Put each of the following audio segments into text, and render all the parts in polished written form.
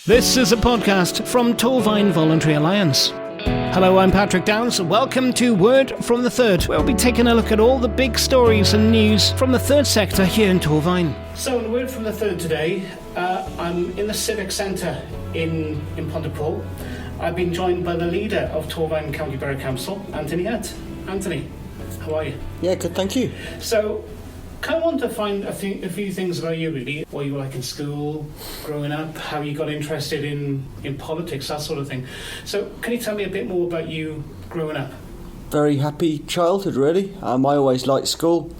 This is a podcast from Torfaen Voluntary Alliance. Hello, I'm Patrick Downs. Welcome to Word from the Third, where we'll be taking a look at all the big stories and news from the third sector here in Torfaen. So, in Word from the Third today, I'm in the Civic Centre in Pontypool. I've been joined by the leader of Torfaen County Borough Council, Antony Hunt. Anthony, how are you? Yeah, good, thank you. So, kind of want to find a few things about you, really. What you were like in school, growing up, how you got interested in politics, that sort of thing. So can you tell me a bit more about you growing up? Very happy childhood, really. I always liked school.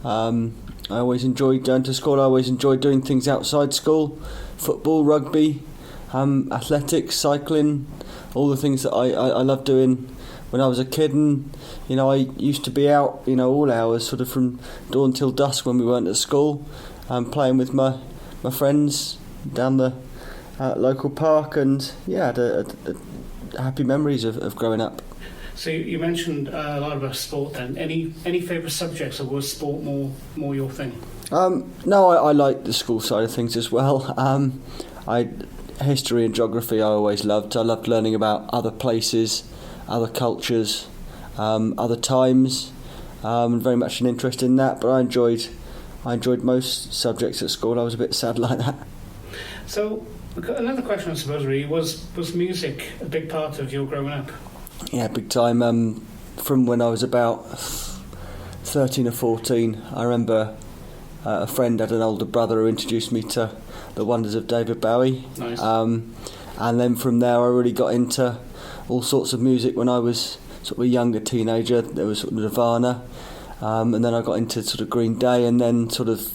I always enjoyed going to school. I always enjoyed doing things outside school. Football, rugby, athletics, cycling, all the things that I loved doing when I was a kid. And I used to be out all hours, sort of from dawn till dusk when we weren't at school, playing with my friends down the local park, and had a happy memories of growing up. So you mentioned a lot about sport then. Any favourite subjects, or was sport more your thing? No, I like the school side of things as well. History and geography I always loved. I loved learning about other places, other cultures, other times, and very much an interest in that. But I enjoyed most subjects at school. I was a bit sad like that. So another question, I suppose, really, was music a big part of your growing up? Yeah, big time. From when I was about 13 or 14, I remember a friend had an older brother who introduced me to the wonders of David Bowie. Nice. And then from there I really got into all sorts of music. When I was sort of a younger teenager, there was sort of Nirvana, and then I got into sort of Green Day, and then sort of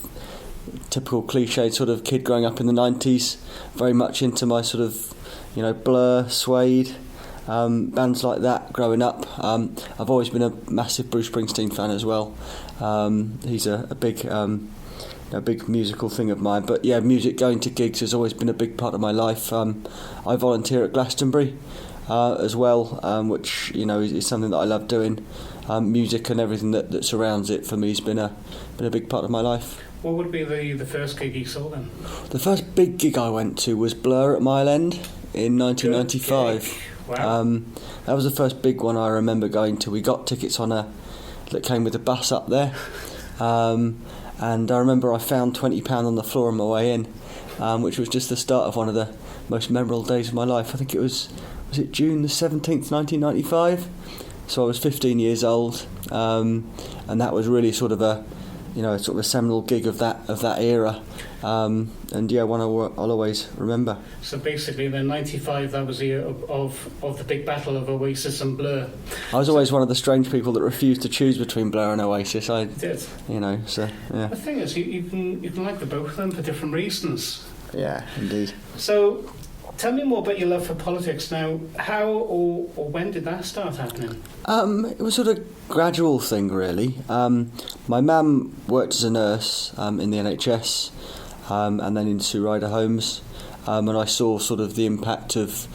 typical cliched sort of kid growing up in the 90s, very much into my sort of Blur, Suede, bands like that growing up. I've always been a massive Bruce Springsteen fan as well. He's a big musical thing of mine. But yeah, music, going to gigs has always been a big part of my life. I volunteer at Glastonbury as well, which is something that I love doing. Music and everything that surrounds it for me has been a big part of my life. What would be the first gig you saw then? The first big gig I went to was Blur at Mile End in 1995. Wow. That was the first big one I remember going to. We got tickets that came with a bus up there, and I remember I found £20 on the floor on my way in, which was just the start of one of the most memorable days of my life. I think it was it June the 17th, 1995? So I was 15 years old, and that was really sort of a seminal gig of that era, and yeah, one I'll always remember. So basically, then 95, that was the year of the big battle of Oasis and Blur. I was always one of the strange people that refused to choose between Blur and Oasis. You did. So yeah. The thing is, you can like the both of them for different reasons. Yeah, indeed. So, tell me more about your love for politics now. How or when did that start happening? It was sort of gradual thing, really. My mum worked as a nurse in the NHS, and then in Sue Ryder Homes, and I saw sort of the impact of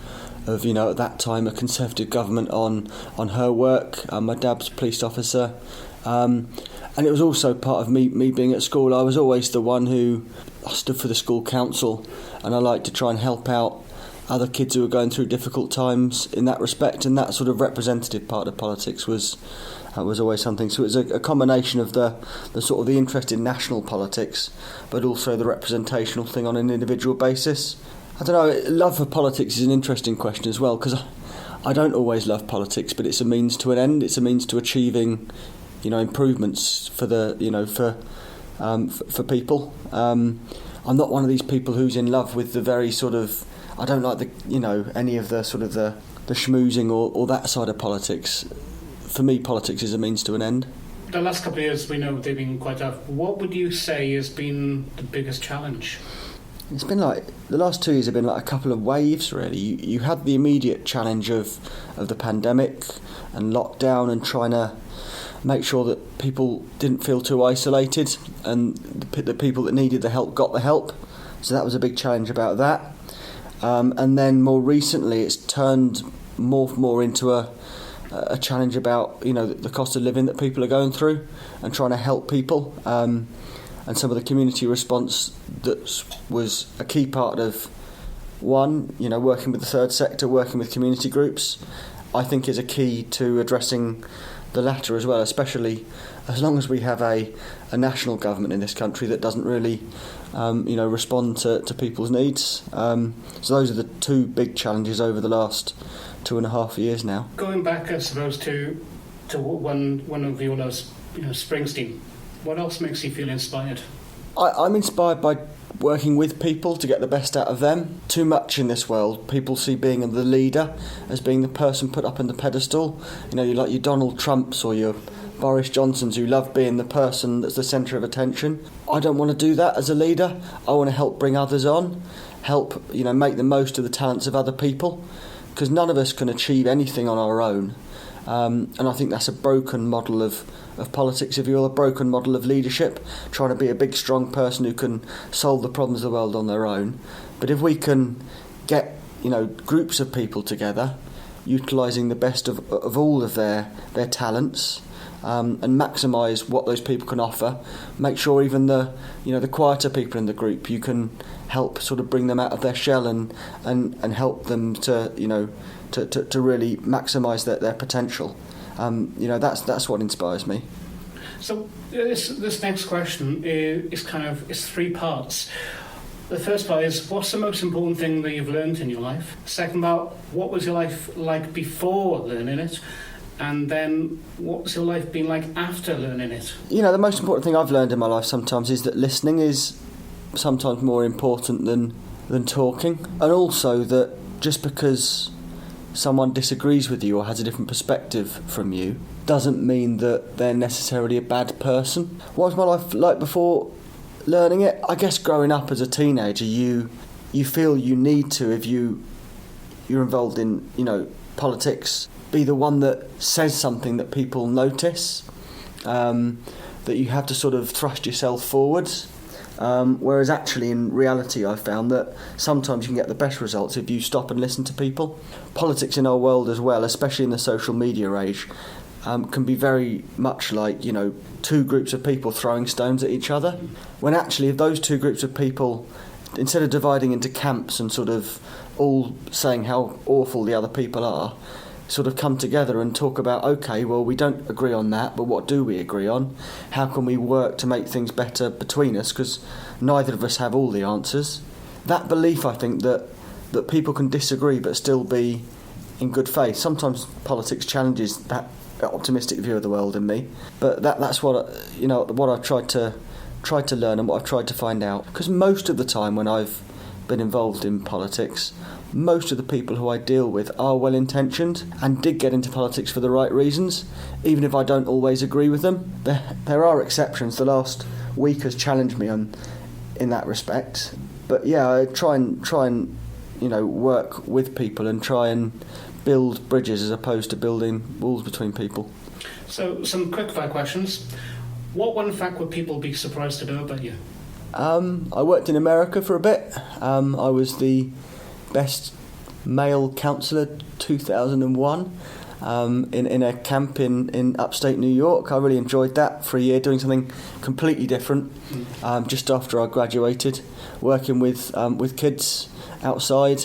at that time a Conservative government on her work. My dad's a police officer, and it was also part of me being at school. I was always the one who stood for the school council, and I liked to try and help out other kids who were going through difficult times in that respect, and that sort of representative part of politics was always something. So it was a combination of the sort of the interest in national politics, but also the representational thing on an individual basis. I don't know, love for politics is an interesting question as well, because I don't always love politics, but it's a means to an end. It's a means to achieving improvements for for people. I'm not one of these people who's in love with the very sort of, I don't like any of the sort of the schmoozing or that side of politics. For me, politics is a means to an end. The last couple of years, we know they've been quite tough. What would you say has been the biggest challenge? It's been like, the last 2 years have been like a couple of waves, really. You had the immediate challenge of the pandemic and lockdown, and trying to make sure that people didn't feel too isolated, and the people that needed the help got the help. So that was a big challenge about that. And then more recently, it's turned more into a challenge about the cost of living that people are going through, and trying to help people. And some of the community response that was a key part of one, working with the third sector, working with community groups, I think is a key to addressing the latter as well, especially as long as we have a national government in this country that doesn't really respond to people's needs. So those are the two big challenges over the last 2.5 years now. Going back, I suppose, to one of your loves, Springsteen, what else makes you feel inspired? I'm inspired by working with people to get the best out of them. Too much in this world, people see being the leader as being the person put up on the pedestal. You like your Donald Trumps or your Boris Johnsons, who love being the person that's the centre of attention. I don't want to do that as a leader. I want to help bring others on, help make the most of the talents of other people, because none of us can achieve anything on our own. And I think that's a broken model of politics, if you will, a broken model of leadership, trying to be a big, strong person who can solve the problems of the world on their own. But if we can get, groups of people together, utilising the best of all of their talents, and maximise what those people can offer, make sure even the quieter people in the group, you can help sort of bring them out of their shell and help them to really maximise their potential. That's what inspires me. So this next question is three parts. The first part is, what's the most important thing that you've learned in your life? Second part, what was your life like before learning it? And then what's your life been like after learning it? The most important thing I've learned in my life sometimes is that listening is sometimes more important than talking. And also that just because someone disagrees with you or has a different perspective from you doesn't mean that they're necessarily a bad person. What was my life like before learning it? I guess growing up as a teenager, you feel you need to, if you're involved in politics, be the one that says something that people notice, that you have to sort of thrust yourself forwards. Whereas actually in reality I've found that sometimes you can get the best results if you stop and listen to people. Politics in our world as well, especially in the social media age, can be very much like, two groups of people throwing stones at each other. When actually if those two groups of people, instead of dividing into camps and sort of all saying how awful the other people are, sort of come together and talk about, okay, well, we don't agree on that, but what do we agree on? How can we work to make things better between us? Because neither of us have all the answers. That belief, I think, that people can disagree but still be in good faith. Sometimes politics challenges that optimistic view of the world in me, but that's what what I've tried to learn and what I've tried to find out. Because most of the time when I've been involved in politics, most of the people who I deal with are well-intentioned and did get into politics for the right reasons, even if I don't always agree with them. There are exceptions. The last week has challenged me in that respect. But yeah, I try and work with people and try and build bridges as opposed to building walls between people. So some quick fire questions. What one fact would people be surprised to know about you? I worked in America for a bit. I was the best male councillor 2001 in a camp in upstate New York. I really enjoyed that for a year, doing something completely different. Just after I graduated, working with kids outside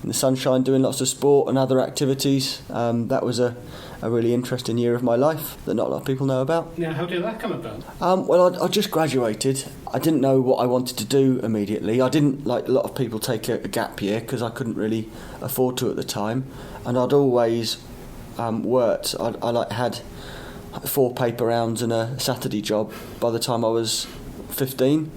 in the sunshine, doing lots of sport and other activities. That was a really interesting year of my life that not a lot of people know about. Yeah, how did that come about? Well, I just graduated. I didn't know what I wanted to do immediately. I didn't, like a lot of people, take a gap year because I couldn't really afford to at the time. And I'd always worked. I had 4 paper rounds and a Saturday job by the time I was 15.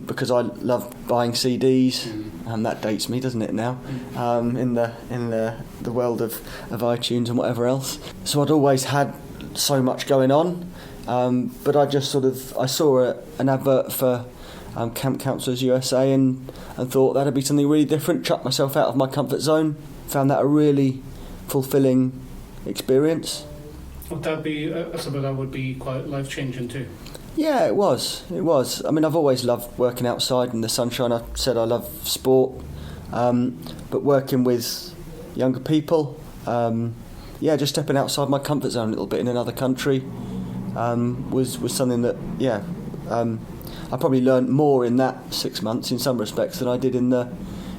Because I loved buying CDs, and that dates me, doesn't it now? In the world of iTunes and whatever else. So I'd always had so much going on, but I just I saw an advert for Camp Councillors USA and thought that'd be something really different. Chucked myself out of my comfort zone. Found that a really fulfilling experience. Would that be something that would be quite life-changing too? Yeah, it was. I mean, I've always loved working outside in the sunshine. I said I love sport, but working with younger people, just stepping outside my comfort zone a little bit in another country was something that, I probably learned more in that 6 months in some respects than I did in the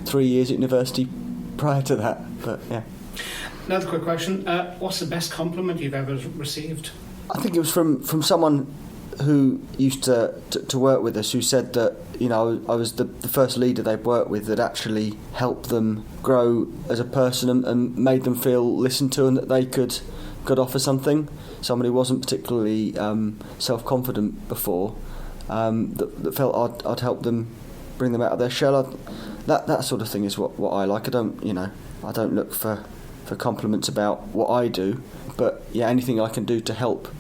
3 years at university prior to that. But yeah. Another quick question. What's the best compliment you've ever received? I think it was from someone who used to work with us, who said that, you know, I was the first leader they'd worked with that actually helped them grow as a person and made them feel listened to and that they could offer something. Someone who wasn't particularly self-confident before, that felt I'd help them, bring them out of their shell. That sort of thing is what I like. I don't look for compliments about what I do, but yeah, anything I can do to help,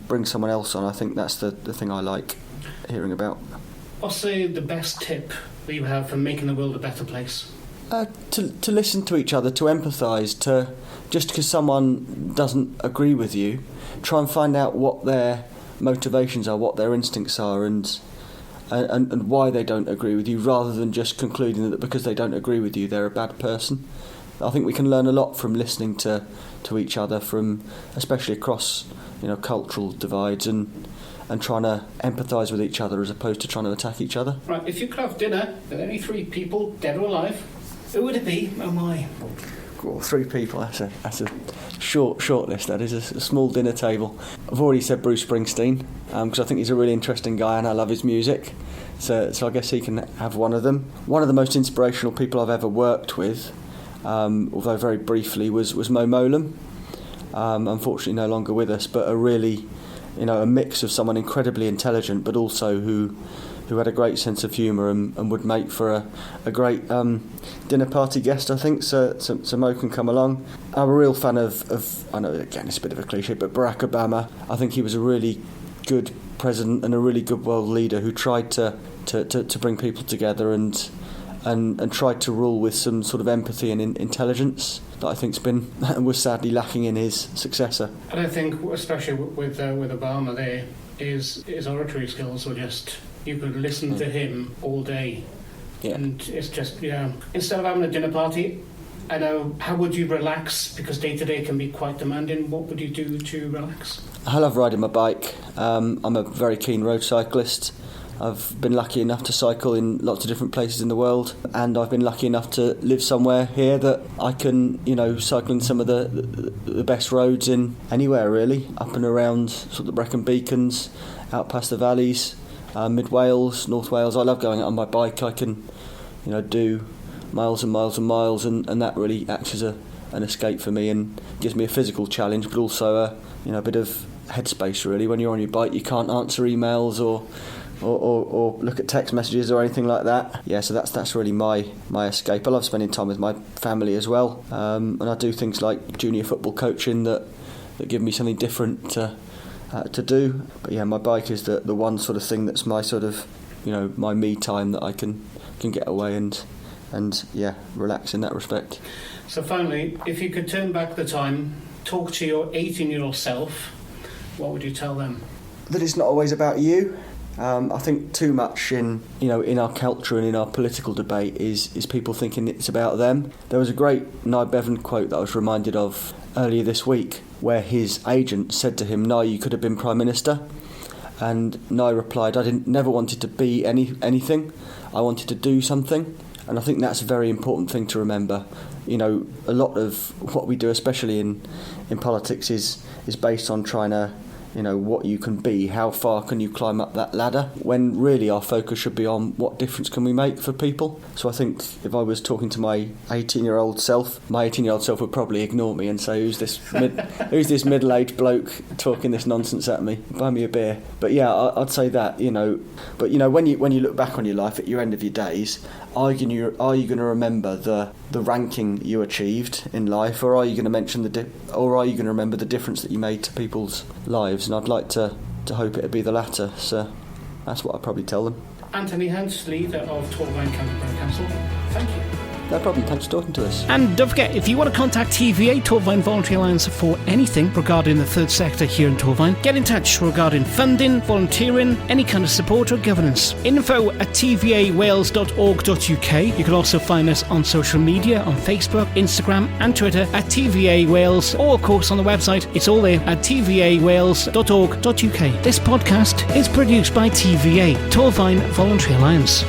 bring someone else on, I think that's the thing I like hearing about. What's the best tip that you have for making the world a better place? To listen to each other, to empathise, to just because someone doesn't agree with you, try and find out what their motivations are, what their instincts are, and why they don't agree with you, rather than just concluding that because they don't agree with you, they're a bad person. I think we can learn a lot from listening to each other, from especially across cultural divides, and trying to empathise with each other as opposed to trying to attack each other. Right, if you could have dinner with any 3 people, dead or alive, who would it be and why? Well, 3 people, that's a short list, that is, a small dinner table. I've already said Bruce Springsteen, because I think he's a really interesting guy and I love his music, so I guess he can have one of them. One of the most inspirational people I've ever worked with, although very briefly, was Mo Molam. Unfortunately no longer with us, but a really, a mix of someone incredibly intelligent but also who had a great sense of humour and would make for a great dinner party guest, I think, so Mo can come along. I'm a real fan of, I know again it's a bit of a cliche, but Barack Obama. I think he was a really good president and a really good world leader who tried to bring people together and tried to rule with some sort of empathy and intelligence that I think's been and was sadly lacking in his successor. And I think, especially with Obama, there his oratory skills were just, you could listen to him all day. Yeah. And it's just, instead of having a dinner party, I know, how would you relax? Because day to day can be quite demanding. What would you do to relax? I love riding my bike. I'm a very keen road cyclist. I've been lucky enough to cycle in lots of different places in the world, and I've been lucky enough to live somewhere here that I can, cycle in some of the best roads in anywhere really, up and around sort of the Brecon Beacons, out past the valleys, Mid Wales, North Wales. I love going out on my bike. I can, do miles and miles and miles, and that really acts as an escape for me and gives me a physical challenge, but also a bit of headspace really. When you're on your bike, you can't answer emails or look at text messages or anything like that. Yeah, so that's really my escape. I love spending time with my family as well, and I do things like junior football coaching that give me something different to do. But yeah, my bike is the one sort of thing that's my sort of my me time that I can get away and relax in that respect. So finally, if you could turn back the time, talk to your 18-year-old self, what would you tell them? That it's not always about you. I think too much in our culture and in our political debate is people thinking it's about them. There was a great Nye Bevan quote that I was reminded of earlier this week, where his agent said to him, "Nye, you could have been Prime Minister." And Nye replied, "I never wanted to be anything. I wanted to do something." And I think that's a very important thing to remember. A lot of what we do, especially in politics, is based on trying to what you can be, how far can you climb up that ladder, when really our focus should be on what difference can we make for people. So I think if I was talking to my 18-year-old self, my 18-year-old self would probably ignore me and say, who's this middle-aged bloke talking this nonsense at me, buy me a beer. But yeah, I'd say that, but when you look back on your life at your end of your days, are you going to remember the ranking you achieved in life, or are you going to mention or are you going to remember the difference that you made to people's lives? And I'd like to hope it'd be the latter. So that's what I'd probably tell them. Antony Hunt, leader of Torfaen County Borough Council. Thank you. No problem, thanks for talking to us. And don't forget, if you want to contact TVA, Torfaen Voluntary Alliance, for anything regarding the third sector here in Torfaen, get in touch regarding funding, volunteering, any kind of support or governance. info@tvawales.org.uk. You can also find us on social media, on Facebook, Instagram and Twitter at TVA Wales, or of course on the website. It's all there at tvawales.org.uk. This podcast is produced by TVA, Torfaen Voluntary Alliance.